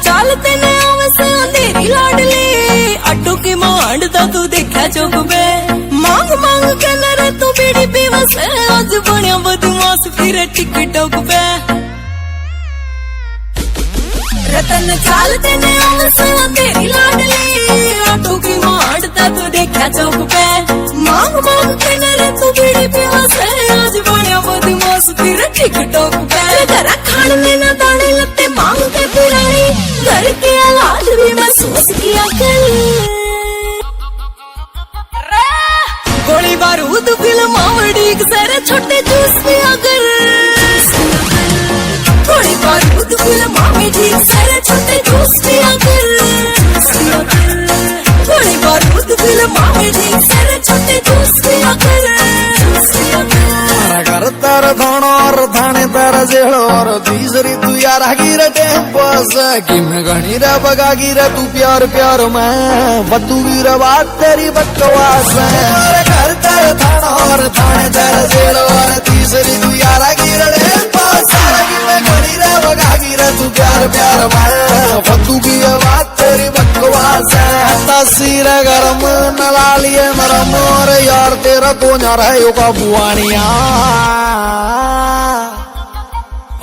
चालते ने आवे अंधेरी लाडली अड्डू की मांडता तू देखा चौक पे मांग मांग के नरे तू बीड़ी पीवा से आज बनिया बदमाश फिर टिकटॉक पे रतन चालते ने आवे अंधेरी लाडली अड्डू की मांडता तू देखा चौक पे मांग मांग के नरे तू बीड़ी पीवा से आज बनिया बदमाश फिर टिकटॉक पे तेरा खाने ना दाने लगते मांग के पुरानी घर के हालात भी महसूस किया कर गोली बारूद फिल्म आवड़ी सारे छोटे जूस पिया कर गोली बारूद फिल्म आवड़ी सारे छोटे जूस पिया कर गोली बारूद फिल्म आवड़ी सारे छोटे जूस पिया कर तार थाना और थाने तारा जेड़ो और तीसरी तू यार गिर टेम्पस कि मैं घनी रे बगा गिर तू प्यार प्यार में बतू गिर बात तेरी बकवास है घर तार थाना और थाने तारा जेड़ो और तीसरी तू यार गिर टेम्पस कि मैं घनी रे बगा गिर तू प्यार प्यार में बतू गिर बात तेरी बकवास है तस्वीर गरम नलालिए नरम और यार तेरा तो ना रहे का बुआनिया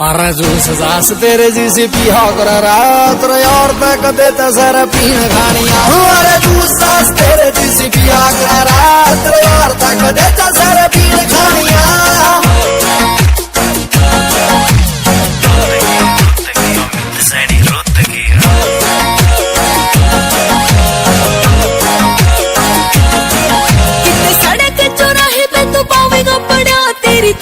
अरे जूस सास तेरे जैसे पिया कर रात यार तक देता सर पीन खानिया अरे जूस सास तेरे जैसे पिया कर रात यार तक देता सर पीन खानिया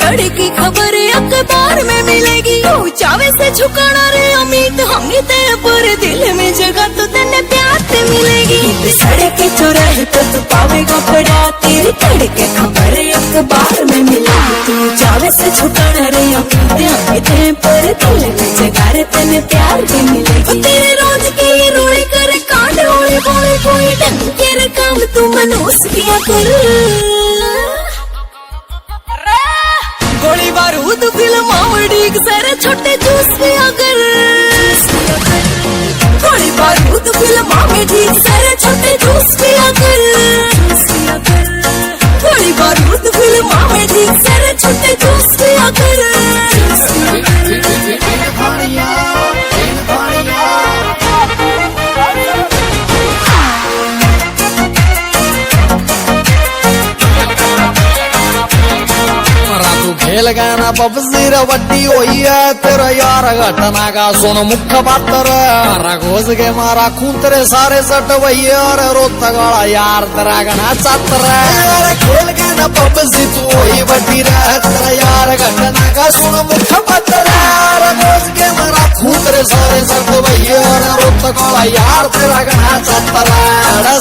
कड़ी की खबर अखबार में मिलेगी तू चावे से झुकाना रे अमित हम तेरे पूरे दिल में जगह तो तेने प्यार से मिलेगी सड़क के चौराहे पर तू पावेगा पड़ा तेरी कड़ी की खबर अखबार में मिलेगी तू चावे से झुकाना रे अमित हम तेरे पूरे दिल में जगह रे तेने प्यार भी मिलेगी तेरे रोज के ये रोड़ी करे कांड होले बोले कोई ढंग के काम तू मनोस किया कर गोली बारूद फिल्म आवड़ी सारे छोटे जूस पिया कर गोली बारूद फिल्म आवड़ी सारे छोटे जूस पिया कर गोली बारूद फिल्म आवड़ी सारे छोटे जूस पिया कर खेल गाना पबजी वड्डी हुई है तेरा यार घटना का सुन मुख्य बातर घोष के मारा खून तेरे सारे सट वही और रोता गाड़ा यार तेरा गना चातर खेल गाना पबजी तू वही वड्डी रह तेरा यार घटना का सुन मुख्य बातर घोष के मारा खून तेरे सारे सट वही और रोता गाड़ा यार तेरा गना चातर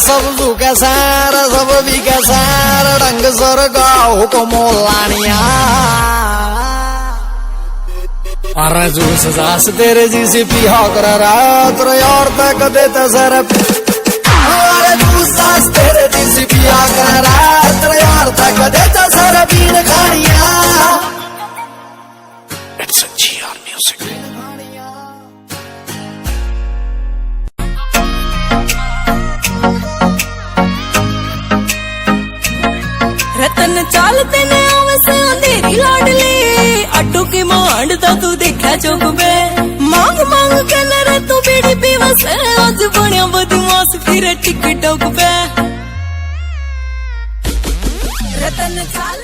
सब जू के सार सब भी के सार रंग सर गाओ को मोलानिया अरे जूस सास तेरे जैसे पिया कर रात यार तक देता सर अरे जूस सास तेरे जैसे पिया कर रात यार तक देता sir pin खानिया It's a GR music रतन चालते ने आवे अंधेरी लाडली अड्डू की मांडता तू देखा चौक पे मांग मांग के नरे तू बीड़ी पीवा से आज बनिया बदमाश फिर टिकटॉक पे रतन चाल